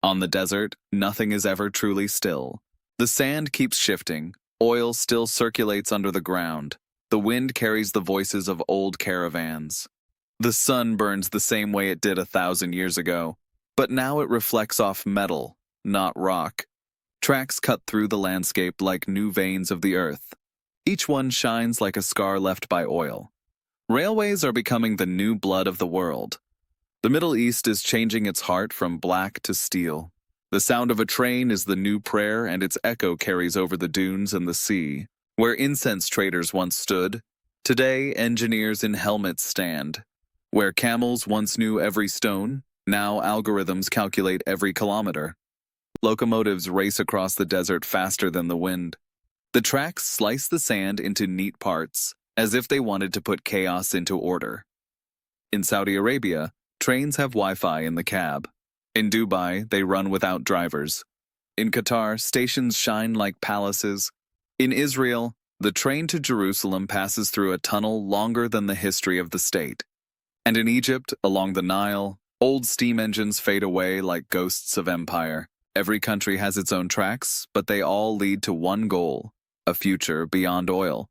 On the desert, nothing is ever truly still. The sand keeps shifting, oil still circulates under the ground, the wind carries the voices of old caravans. The sun burns the same way it did 1,000 years ago, but now it reflects off metal, not rock. Tracks cut through the landscape like new veins of the earth. Each one shines like a scar left by oil. Railways are becoming the new blood of the world. The Middle East is changing its heart from black to steel. The sound of a train is the new prayer, and its echo carries over the dunes and the sea. Where incense traders once stood, today engineers in helmets stand. Where camels once knew every stone, now algorithms calculate every kilometer. Locomotives race across the desert faster than the wind. The tracks slice the sand into neat parts, as if they wanted to put chaos into order. In Saudi Arabia, trains have Wi-Fi in the cab. In Dubai, they run without drivers. In Qatar, stations shine like palaces. In Israel, the train to Jerusalem passes through a tunnel longer than the history of the state. And in Egypt, along the Nile, old steam engines fade away like ghosts of empire. Every country has its own tracks, but they all lead to one goal: a future beyond oil.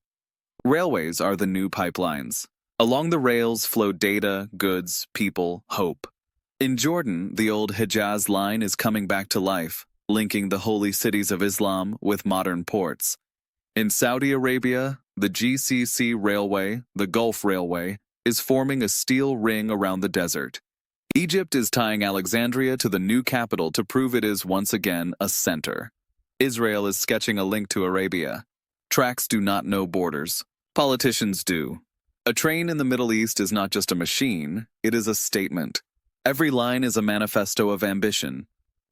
Railways are the new pipelines. Along the rails flow data, goods, people, hope. In Jordan, the old Hejaz line is coming back to life, linking the holy cities of Islam with modern ports. In Saudi Arabia, the GCC Railway, the Gulf Railway, is forming a steel ring around the desert. Egypt is tying Alexandria to the new capital to prove it is once again a center. Israel is sketching a link to Arabia. Tracks do not know borders. Politicians do. A train in the Middle East is not just a machine, it is a statement. Every line is a manifesto of ambition.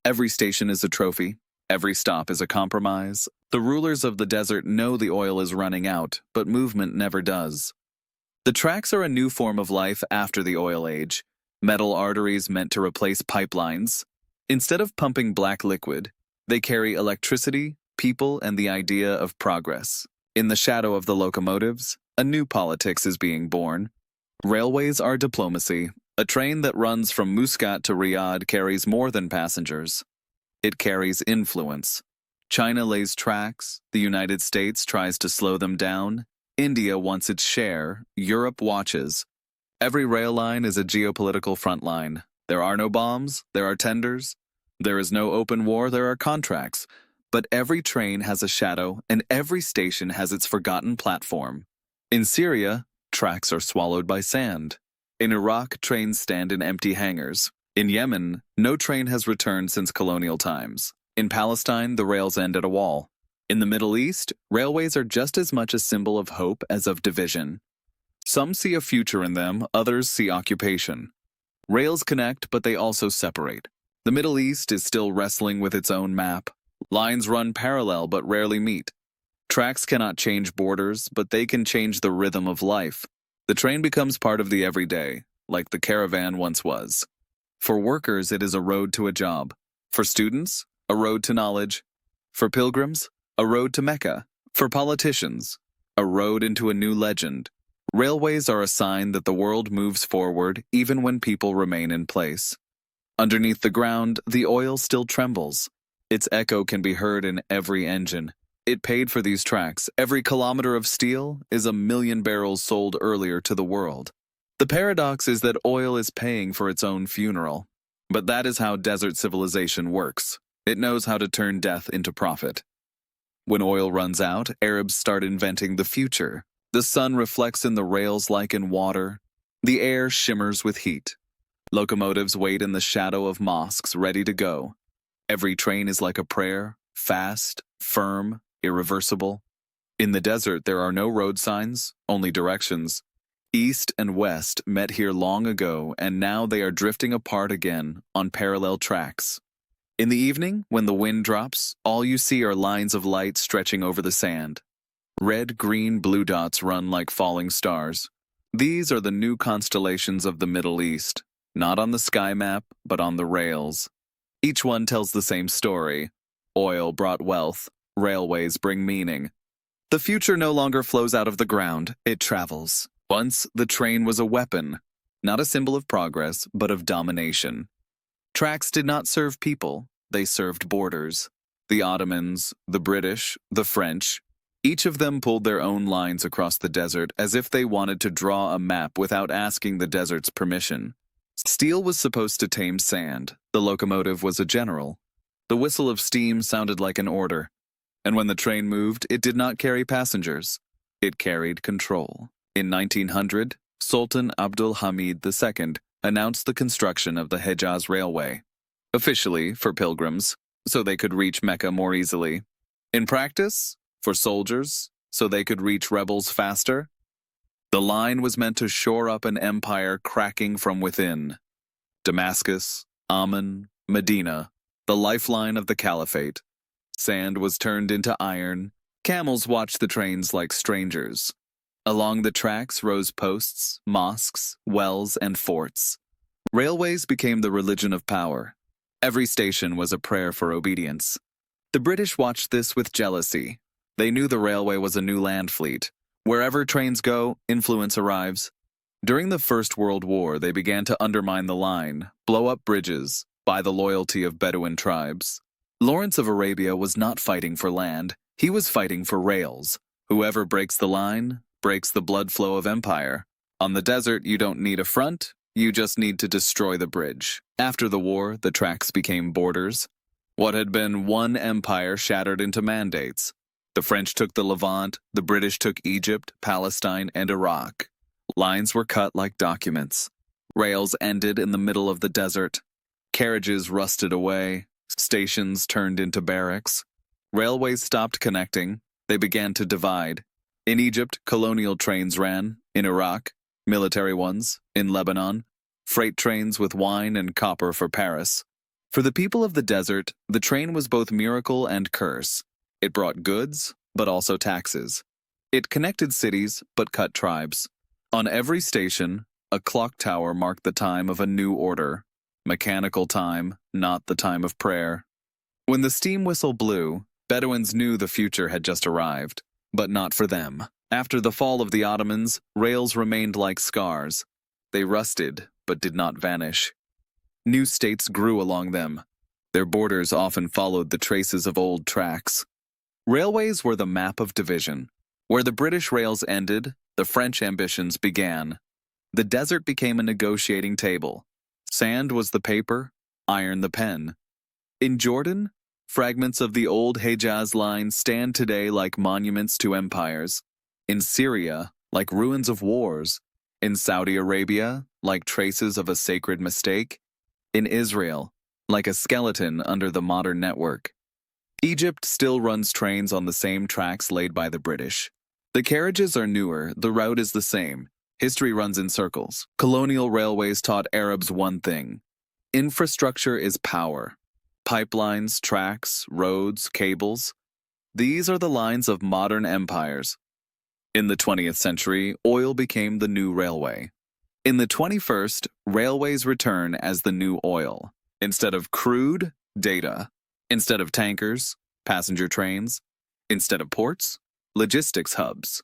Every station is a trophy. Every stop is a compromise. The rulers of the desert know the oil is running out, but movement never does. The tracks are a new form of life after the oil age. Metal arteries meant to replace pipelines. Instead of pumping black liquid, they carry electricity, people, and the idea of progress. In the shadow of the locomotives, a new politics is being born. Railways are diplomacy. A train that runs from Muscat to Riyadh carries more than passengers. It carries influence. China lays tracks, the United States tries to slow them down, India wants its share, Europe watches. Every rail line is a geopolitical front line. There are no bombs, there are tenders. There is no open war, there are contracts. But every train has a shadow, and every station has its forgotten platform. In Syria, tracks are swallowed by sand. In Iraq, trains stand in empty hangars. In Yemen, no train has returned since colonial times. In Palestine, the rails end at a wall. In the Middle East, railways are just as much a symbol of hope as of division. Some see a future in them, others see occupation. Rails connect, but they also separate. The Middle East is still wrestling with its own map. Lines run parallel but rarely meet. Tracks cannot change borders, but they can change the rhythm of life. The train becomes part of the everyday, like the caravan once was. For workers, it is a road to a job. For students, a road to knowledge. For pilgrims, a road to Mecca. For politicians, a road into a new legend. Railways are a sign that the world moves forward even when people remain in place. Underneath the ground, the oil still trembles. Its echo can be heard in every engine. It paid for these tracks. Every kilometer of steel is 1,000,000 barrels sold earlier to the world. The paradox is that oil is paying for its own funeral. But that is how desert civilization works. It knows how to turn death into profit. When oil runs out, Arabs start inventing the future. The sun reflects in the rails like in water. The air shimmers with heat. Locomotives wait in the shadow of mosques, ready to go. Every train is like a prayer, fast, firm, irreversible. In the desert, there are no road signs, only directions. East and west met here long ago, and now they are drifting apart again on parallel tracks. In the evening, when the wind drops, all you see are lines of light stretching over the sand. Red, green, blue dots run like falling stars. These are the new constellations of the Middle East, not on the sky map, but on the rails. Each one tells the same story. Oil brought wealth, railways bring meaning. The future no longer flows out of the ground, it travels. Once, the train was a weapon, not a symbol of progress, but of domination. Tracks did not serve people, they served borders. The Ottomans, the British, the French, each of them pulled their own lines across the desert as if they wanted to draw a map without asking the desert's permission. Steel was supposed to tame sand, the locomotive was a general. The whistle of steam sounded like an order, and when the train moved, it did not carry passengers. It carried control. In 1900, Sultan Abdul Hamid II announced the construction of the Hejaz Railway, officially for pilgrims, so they could reach Mecca more easily. In practice, for soldiers, so they could reach rebels faster. The line was meant to shore up an empire cracking from within. Damascus, Amman, Medina, the lifeline of the caliphate. Sand was turned into iron. Camels watched the trains like strangers. Along the tracks rose posts, mosques, wells, and forts. Railways became the religion of power. Every station was a prayer for obedience. The British watched this with jealousy. They knew the railway was a new land fleet. Wherever trains go, influence arrives. During the First World War, they began to undermine the line, blow up bridges, buy the loyalty of Bedouin tribes. Lawrence of Arabia was not fighting for land, he was fighting for rails. Whoever breaks the line, breaks the blood flow of empire. On the desert, you don't need a front, you just need to destroy the bridge. After the war, the tracks became borders. What had been one empire shattered into mandates. The French took the Levant, the British took Egypt, Palestine, and Iraq. Lines were cut like documents. Rails ended in the middle of the desert. Carriages rusted away. Stations turned into barracks. Railways stopped connecting. They began to divide. In Egypt, colonial trains ran. In Iraq, military ones. In Lebanon, freight trains with wine and copper for Paris. For the people of the desert, the train was both miracle and curse. It brought goods, but also taxes. It connected cities, but cut tribes. On every station, a clock tower marked the time of a new order. Mechanical time, not the time of prayer. When the steam whistle blew, Bedouins knew the future had just arrived, but not for them. After the fall of the Ottomans, rails remained like scars. They rusted, but did not vanish. New states grew along them. Their borders often followed the traces of old tracks. Railways were the map of division. Where the British rails ended, the French ambitions began. The desert became a negotiating table. Sand was the paper, iron the pen. In Jordan, fragments of the old Hejaz line stand today like monuments to empires. In Syria, like ruins of wars. In Saudi Arabia, like traces of a sacred mistake. In Israel, like a skeleton under the modern network. Egypt still runs trains on the same tracks laid by the British. The carriages are newer, the route is the same. History runs in circles. Colonial railways taught Arabs one thing. Infrastructure is power. Pipelines, tracks, roads, cables. These are the lines of modern empires. In the 20th century, oil became the new railway. In the 21st, railways return as the new oil. Instead of crude, data. Instead of tankers, passenger trains. Instead of ports, logistics hubs.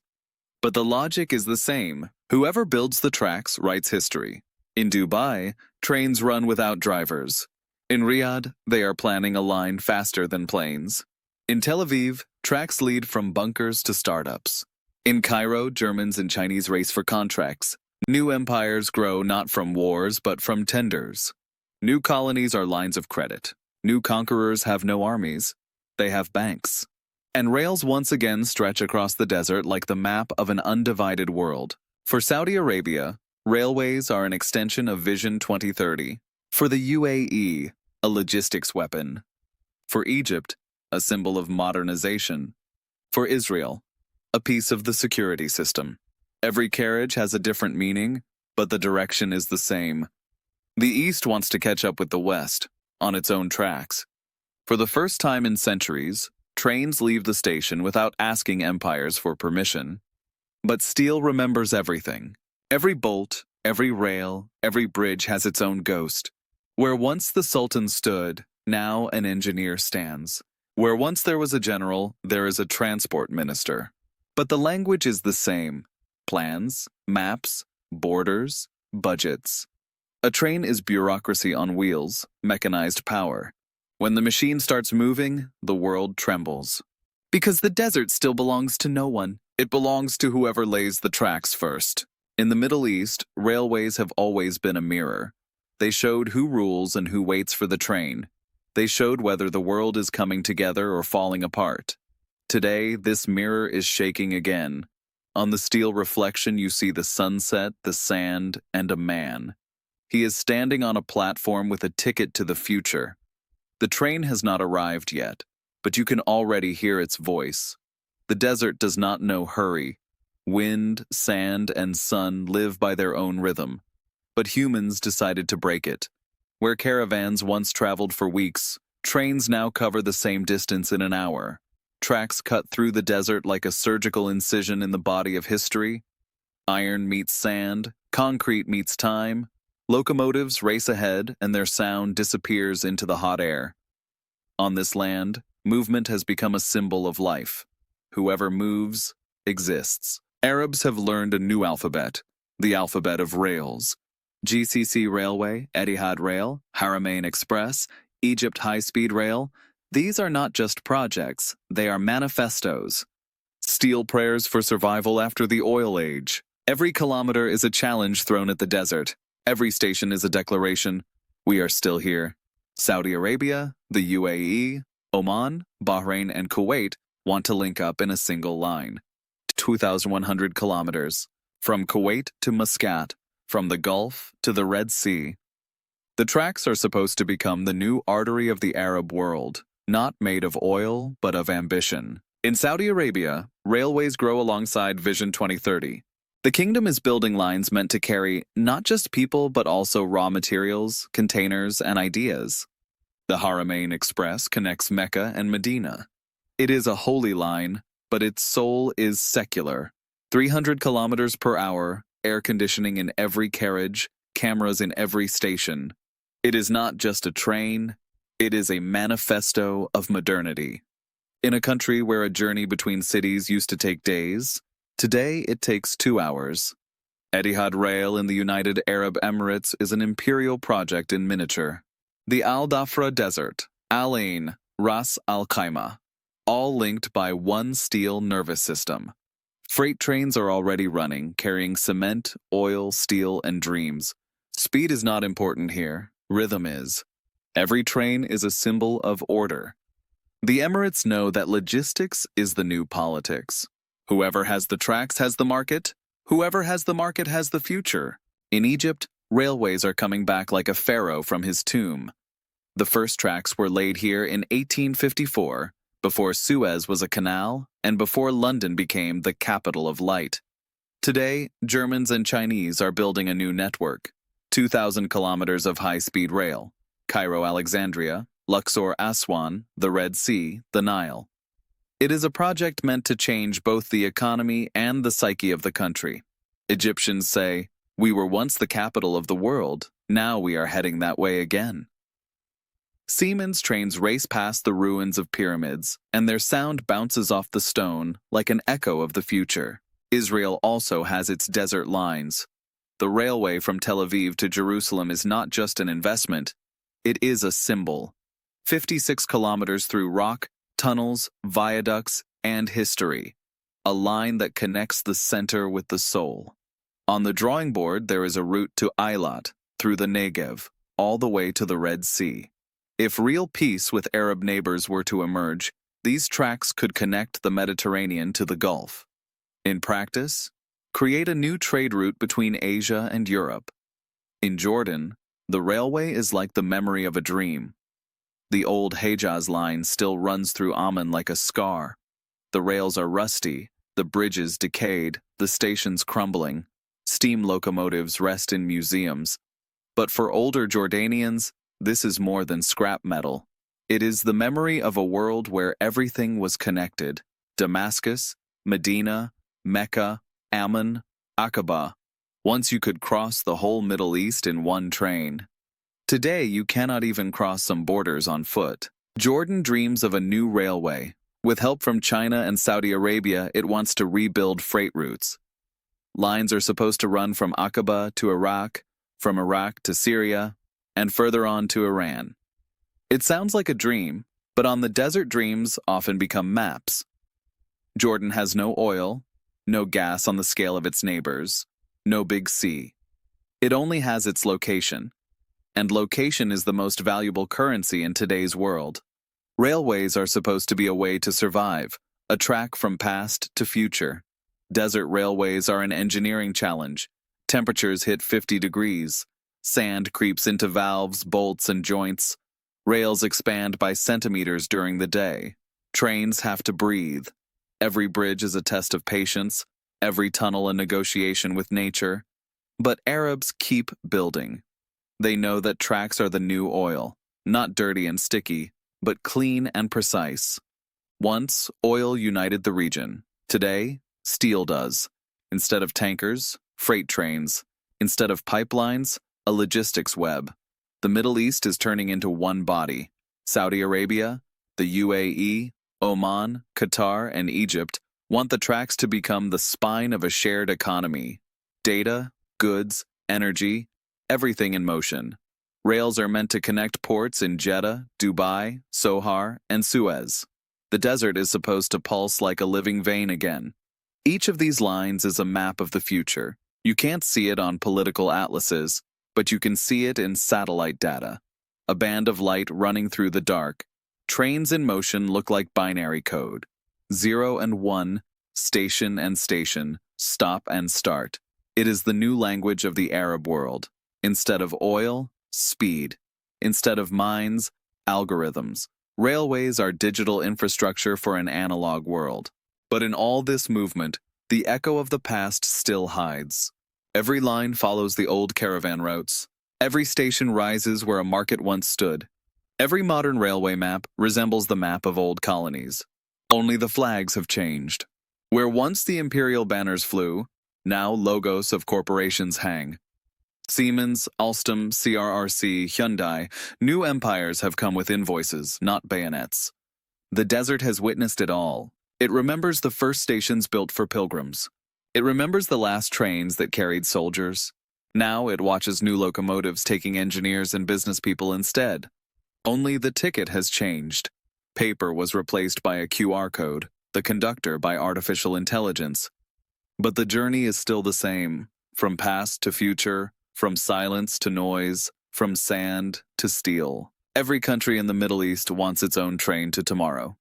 But the logic is the same. Whoever builds the tracks writes history. In Dubai, trains run without drivers. In Riyadh, they are planning a line faster than planes. In Tel Aviv, tracks lead from bunkers to startups. In Cairo, Germans and Chinese race for contracts. New empires grow not from wars but from tenders. New colonies are lines of credit. New conquerors have no armies. They have banks. And rails once again stretch across the desert like the map of an undivided world. For Saudi Arabia, railways are an extension of Vision 2030. For the UAE, a logistics weapon. For Egypt, a symbol of modernization. For Israel, a piece of the security system. Every carriage has a different meaning, but the direction is the same. The East wants to catch up with the West, on its own tracks. For the first time in centuries, trains leave the station without asking empires for permission. But steel remembers everything. Every bolt, every rail, every bridge has its own ghost. Where once the Sultan stood, now an engineer stands. Where once there was a general, there is a transport minister. But the language is the same. Plans, maps, borders, budgets. A train is bureaucracy on wheels, mechanized power. When the machine starts moving, the world trembles. Because the desert still belongs to no one. It belongs to whoever lays the tracks first. In the Middle East, railways have always been a mirror. They showed who rules and who waits for the train. They showed whether the world is coming together or falling apart. Today, this mirror is shaking again. On the steel reflection, you see the sunset, the sand, and a man. He is standing on a platform with a ticket to the future. The train has not arrived yet, but you can already hear its voice. The desert does not know hurry. Wind, sand, and sun live by their own rhythm. But humans decided to break it. Where caravans once traveled for weeks, trains now cover the same distance in an hour. Tracks cut through the desert like a surgical incision in the body of history. Iron meets sand, concrete meets time. Locomotives race ahead, and their sound disappears into the hot air. On this land, movement has become a symbol of life. Whoever moves, exists. Arabs have learned a new alphabet, the alphabet of rails. GCC Railway, Etihad Rail, Haramain Express, Egypt High-Speed Rail, these are not just projects, they are manifestos. Steel prayers for survival after the oil age. Every kilometer is a challenge thrown at the desert. Every station is a declaration, we are still here. Saudi Arabia, the UAE, Oman, Bahrain, and Kuwait want to link up in a single line. 2,100 kilometers. From Kuwait to Muscat, from the Gulf to the Red Sea. The tracks are supposed to become the new artery of the Arab world, not made of oil, but of ambition. In Saudi Arabia, railways grow alongside Vision 2030. The kingdom is building lines meant to carry not just people, but also raw materials, containers, and ideas. The Haramain Express connects Mecca and Medina. It is a holy line, but its soul is secular. 300 kilometers per hour, air conditioning in every carriage, cameras in every station. It is not just a train, it is a manifesto of modernity. In a country where a journey between cities used to take days, today it takes 2 hours. Etihad Rail in the United Arab Emirates is an imperial project in miniature. The Al Dhafra Desert, Al Ain, Ras Al Khaimah, all linked by one steel nervous system. Freight trains are already running, carrying cement, oil, steel, and dreams. Speed is not important here, rhythm is. Every train is a symbol of order. The Emirates know that logistics is the new politics. Whoever has the tracks has the market. Whoever has the market has the future. In Egypt, railways are coming back like a pharaoh from his tomb. The first tracks were laid here in 1854, before Suez was a canal, and before London became the capital of light. Today, Germans and Chinese are building a new network. 2,000 kilometers of high-speed rail. Cairo-Alexandria, Luxor-Aswan, the Red Sea, the Nile. It is a project meant to change both the economy and the psyche of the country. Egyptians say, "We were once the capital of the world, now we are heading that way again." Siemens trains race past the ruins of pyramids, and their sound bounces off the stone like an echo of the future. Israel also has its desert lines. The railway from Tel Aviv to Jerusalem is not just an investment, it is a symbol. 56 kilometers through rock, tunnels, viaducts, and history. A line that connects the center with the soul. On the drawing board, there is a route to Eilat, through the Negev, all the way to the Red Sea. If real peace with Arab neighbors were to emerge, these tracks could connect the Mediterranean to the Gulf. In practice, create a new trade route between Asia and Europe. In Jordan, the railway is like the memory of a dream. The old Hejaz line still runs through Amman like a scar. The rails are rusty, the bridges decayed, the stations crumbling. Steam locomotives rest in museums. But for older Jordanians, this is more than scrap metal. It is the memory of a world where everything was connected. Damascus, Medina, Mecca, Amman, Aqaba. Once you could cross the whole Middle East in one train. Today you cannot even cross some borders on foot. Jordan dreams of a new railway. With help from China and Saudi Arabia, it wants to rebuild freight routes. Lines are supposed to run from Aqaba to Iraq, from Iraq to Syria, and further on to Iran. It sounds like a dream, but on the desert dreams often become maps. Jordan has no oil, no gas on the scale of its neighbors, no big sea. It only has its location. And location is the most valuable currency in today's world. Railways are supposed to be a way to survive, a track from past to future. Desert railways are an engineering challenge. Temperatures hit 50 degrees. Sand creeps into valves, bolts, and joints. Rails expand by centimeters during the day. Trains have to breathe. Every bridge is a test of patience, every tunnel a negotiation with nature. But Arabs keep building. They know that tracks are the new oil, not dirty and sticky, but clean and precise. Once, oil united the region. Today, steel does. Instead of tankers, freight trains. Instead of pipelines, a logistics web. The Middle East is turning into one body. Saudi Arabia, the UAE, Oman, Qatar, and Egypt want the tracks to become the spine of a shared economy. Data, goods, energy, everything in motion. Rails are meant to connect ports in Jeddah, Dubai, Sohar, and Suez. The desert is supposed to pulse like a living vein again. Each of these lines is a map of the future. You can't see it on political atlases, but you can see it in satellite data. A band of light running through the dark. Trains in motion look like binary code. 0 and 1, station and station, stop and start. It is the new language of the Arab world. Instead of oil, speed. Instead of mines, algorithms. Railways are digital infrastructure for an analog world. But in all this movement, the echo of the past still hides. Every line follows the old caravan routes. Every station rises where a market once stood. Every modern railway map resembles the map of old colonies. Only the flags have changed. Where once the imperial banners flew, now logos of corporations hang. Siemens, Alstom, CRRC, Hyundai, new empires have come with invoices, not bayonets. The desert has witnessed it all. It remembers the first stations built for pilgrims. It remembers the last trains that carried soldiers. Now it watches new locomotives taking engineers and business people instead. Only the ticket has changed. Paper was replaced by a QR code, the conductor by artificial intelligence. But the journey is still the same, from past to future, from silence to noise, from sand to steel. Every country in the Middle East wants its own train to tomorrow.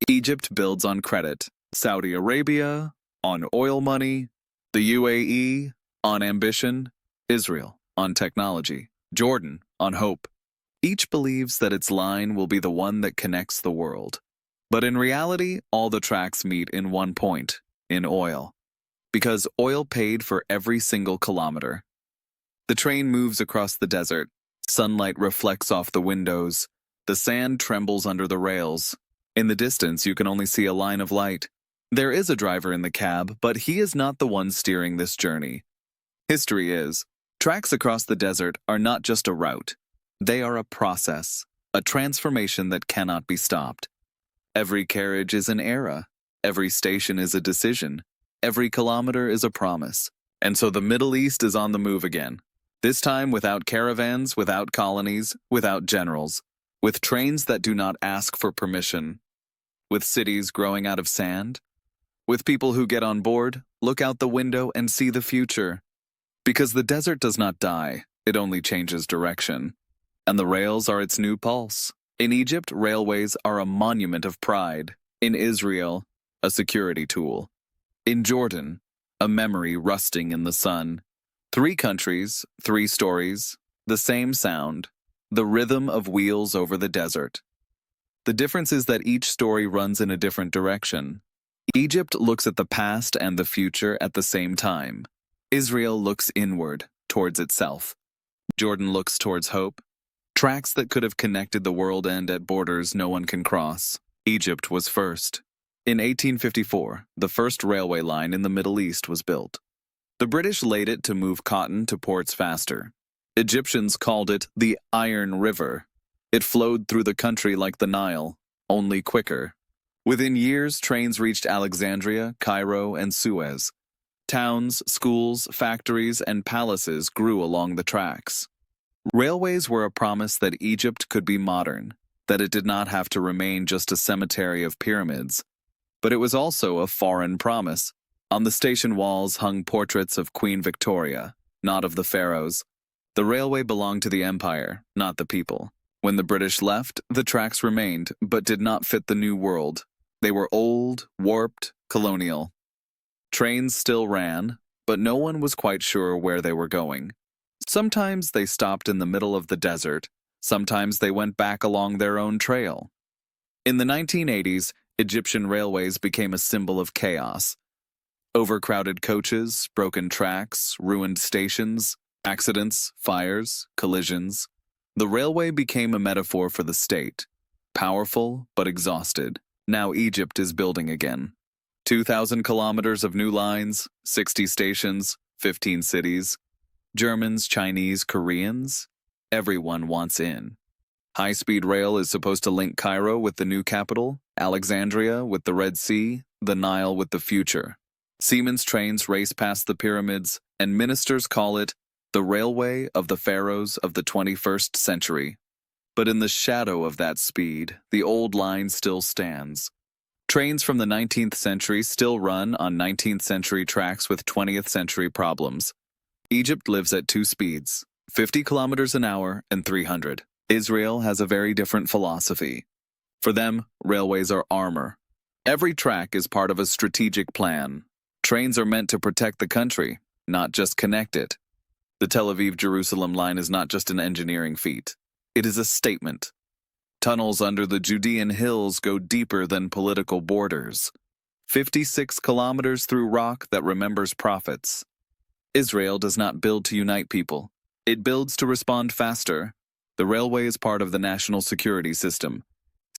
Egypt builds on credit, Saudi Arabia on oil money, the UAE on ambition, Israel on technology, Jordan on hope. Each believes that its line will be the one that connects the world. But in reality, all the tracks meet in one point, in oil. Because oil paid for every single kilometer. The train moves across the desert. Sunlight reflects off the windows. The sand trembles under the rails. In the distance, you can only see a line of light. There is a driver in the cab, but he is not the one steering this journey. History is, tracks across the desert are not just a route. They are a process, a transformation that cannot be stopped. Every carriage is an era. Every station is a decision. Every kilometer is a promise. And so the Middle East is on the move again. This time without caravans, without colonies, without generals. With trains that do not ask for permission. With cities growing out of sand. With people who get on board, look out the window and see the future. Because the desert does not die, it only changes direction. And the rails are its new pulse. In Egypt, railways are a monument of pride. In Israel, a security tool. In Jordan, a memory rusting in the sun. 3 countries, 3 stories, the same sound, the rhythm of wheels over the desert. The difference is that each story runs in a different direction. Egypt looks at the past and the future at the same time. Israel looks inward, towards itself. Jordan looks towards hope. Tracks that could have connected the world end at borders no one can cross. Egypt was first. In 1854, the first railway line in the Middle East was built. The British laid it to move cotton to ports faster. Egyptians called it the Iron River. It flowed through the country like the Nile, only quicker. Within years, trains reached Alexandria, Cairo, and Suez. Towns, schools, factories, and palaces grew along the tracks. Railways were a promise that Egypt could be modern, that it did not have to remain just a cemetery of pyramids. But it was also a foreign promise. On the station walls hung portraits of Queen Victoria, not of the pharaohs. The railway belonged to the empire, not the people. When the British left, the tracks remained, but did not fit the new world. They were old, warped, colonial. Trains still ran, but no one was quite sure where they were going. Sometimes they stopped in the middle of the desert, sometimes they went back along their own trail. In the 1980s, Egyptian railways became a symbol of chaos. Overcrowded coaches, broken tracks, ruined stations, accidents, fires, collisions. The railway became a metaphor for the state. Powerful, but exhausted. Now Egypt is building again. 2,000 kilometers of new lines, 60 stations, 15 cities. Germans, Chinese, Koreans. Everyone wants in. High-speed rail is supposed to link Cairo with the new capital, Alexandria with the Red Sea, the Nile with the future. Siemens trains race past the pyramids, and ministers call it the railway of the pharaohs of the 21st century. But in the shadow of that speed, the old line still stands. Trains from the 19th century still run on 19th century tracks with 20th century problems. Egypt lives at two speeds, 50 kilometers an hour and 300. Israel has a very different philosophy. For them, railways are armor. Every track is part of a strategic plan. Trains are meant to protect the country, not just connect it. The Tel Aviv-Jerusalem line is not just an engineering feat. It is a statement. Tunnels under the Judean hills go deeper than political borders. 56 kilometers through rock that remembers prophets. Israel does not build to unite people. It builds to respond faster. The railway is part of the national security system.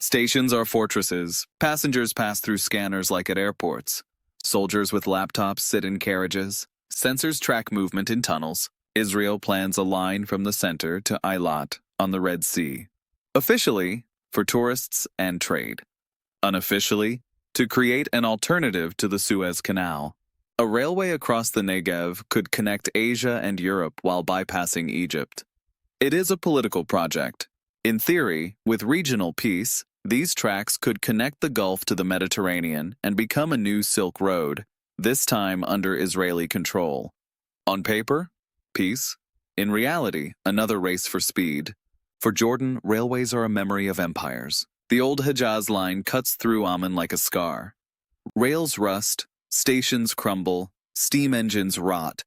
Stations are fortresses. Passengers pass through scanners like at airports. Soldiers with laptops sit in carriages. Sensors track movement in tunnels. Israel plans a line from the center to Eilat on the Red Sea. Officially, for tourists and trade. Unofficially, to create an alternative to the Suez Canal. A railway across the Negev could connect Asia and Europe while bypassing Egypt. It is a political project. In theory, with regional peace, these tracks could connect the Gulf to the Mediterranean and become a new Silk Road, this time under Israeli control. On paper, peace. In reality, another race for speed. For Jordan, railways are a memory of empires. The old Hejaz line cuts through Amman like a scar. Rails rust, stations crumble, steam engines rot.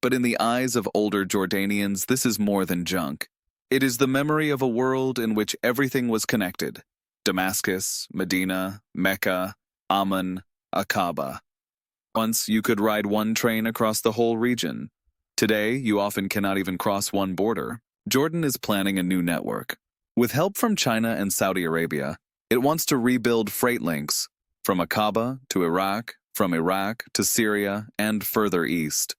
But in the eyes of older Jordanians, this is more than junk. It is the memory of a world in which everything was connected. Damascus, Medina, Mecca, Amman, Aqaba. Once you could ride one train across the whole region. Today, you often cannot even cross one border. Jordan is planning a new network. With help from China and Saudi Arabia, it wants to rebuild freight links from Aqaba to Iraq, from Iraq to Syria, and further east.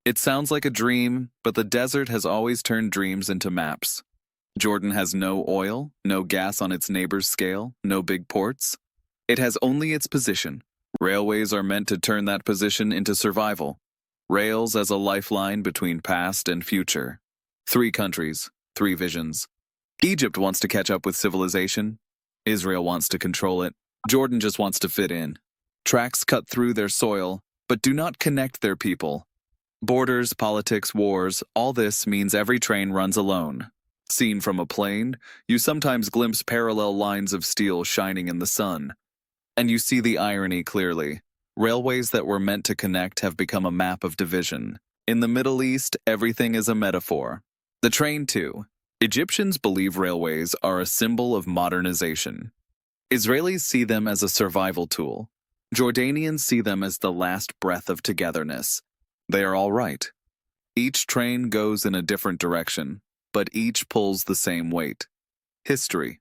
It sounds like a dream, but the desert has always turned dreams into maps. Jordan has no oil, no gas on its neighbor's scale, no big ports. It has only its position. Railways are meant to turn that position into survival. Rails as a lifeline between past and future. 3 countries, 3 visions. Egypt wants to catch up with civilization. Israel wants to control it. Jordan just wants to fit in. Tracks cut through their soil, but do not connect their people. Borders, politics, wars, all this means every train runs alone. Seen from a plane, you sometimes glimpse parallel lines of steel shining in the sun. And you see the irony clearly. Railways that were meant to connect have become a map of division. In the Middle East, everything is a metaphor. The train, too. Egyptians believe railways are a symbol of modernization. Israelis see them as a survival tool. Jordanians see them as the last breath of togetherness. They are all right. Each train goes in a different direction, but each pulls the same weight. History.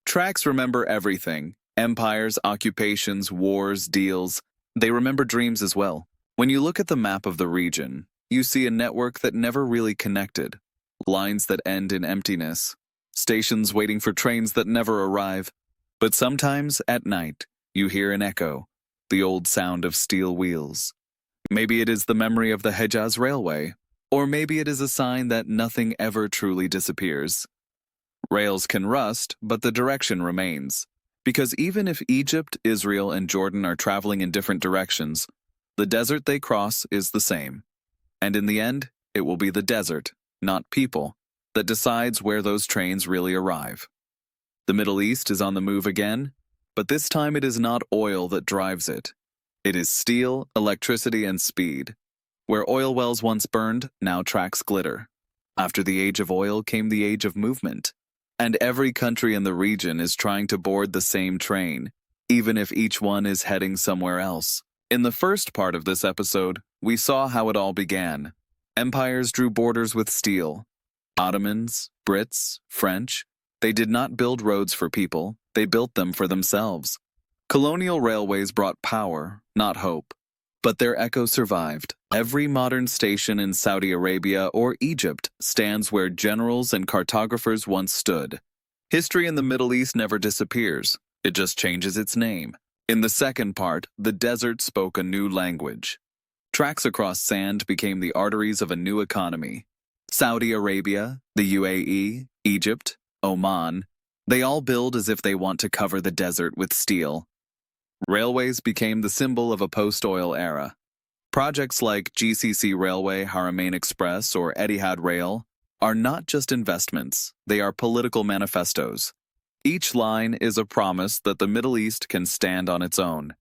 Tracks remember everything. Empires, occupations, wars, deals. They remember dreams as well. When you look at the map of the region, you see a network that never really connected. Lines that end in emptiness. Stations waiting for trains that never arrive. But sometimes, at night, you hear an echo, the old sound of steel wheels. Maybe it is the memory of the Hejaz Railway, or maybe it is a sign that nothing ever truly disappears. Rails can rust, but the direction remains. Because even if Egypt, Israel, and Jordan are traveling in different directions, the desert they cross is the same. And in the end, it will be the desert, not people, that decides where those trains really arrive. The Middle East is on the move again, but this time it is not oil that drives it. It is steel, electricity, and speed. Where oil wells once burned, now tracks glitter. After the age of oil came the age of movement. And every country in the region is trying to board the same train, even if each one is heading somewhere else. In the first part of this episode, we saw how it all began. Empires drew borders with steel. Ottomans, Brits, French, they did not build roads for people, they built them for themselves. Colonial railways brought power, not hope. But their echo survived. Every modern station in Saudi Arabia or Egypt stands where generals and cartographers once stood. History in the Middle East never disappears, it just changes its name. In the second part, the desert spoke a new language. Tracks across sand became the arteries of a new economy. Saudi Arabia, the UAE, Egypt, Oman, they all build as if they want to cover the desert with steel. Railways became the symbol of a post-oil era. Projects like GCC Railway, Haramain Express, or Etihad Rail are not just investments, they are political manifestos. Each line is a promise that the Middle East can stand on its own.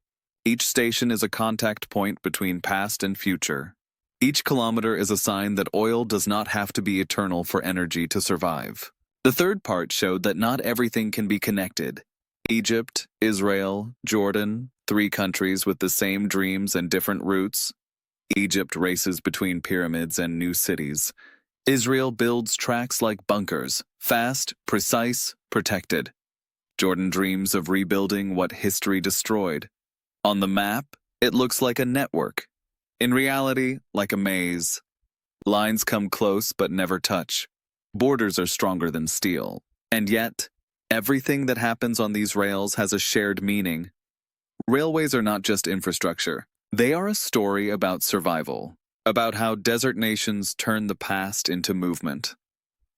Each station is a contact point between past and future. Each kilometer is a sign that oil does not have to be eternal for energy to survive. The third part showed that not everything can be connected. Egypt, Israel, Jordan, three countries with the same dreams and different routes. Egypt races between pyramids and new cities. Israel builds tracks like bunkers, fast, precise, protected. Jordan dreams of rebuilding what history destroyed. On the map, it looks like a network. In reality, like a maze. Lines come close but never touch. Borders are stronger than steel. And yet, everything that happens on these rails has a shared meaning. Railways are not just infrastructure. They are a story about survival, about how desert nations turn the past into movement,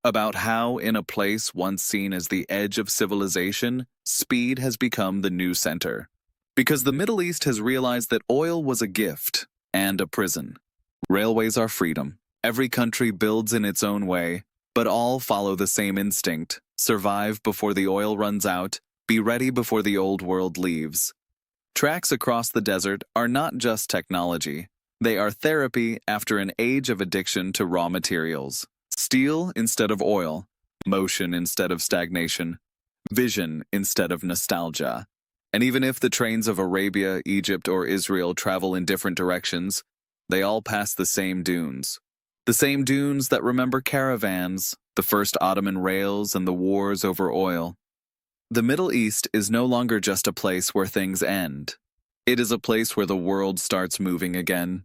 about how, in a place once seen as the edge of civilization, speed has become the new center. Because the Middle East has realized that oil was a gift and a prison. Railways are freedom. Every country builds in its own way, but all follow the same instinct: survive before the oil runs out, be ready before the old world leaves. Tracks across the desert are not just technology. They are therapy after an age of addiction to raw materials. Steel instead of oil, motion instead of stagnation, vision instead of nostalgia. And even if the trains of Arabia, Egypt, or Israel travel in different directions, they all pass the same dunes. The same dunes that remember caravans, the first Ottoman rails, and the wars over oil. The Middle East is no longer just a place where things end. It is a place where the world starts moving again.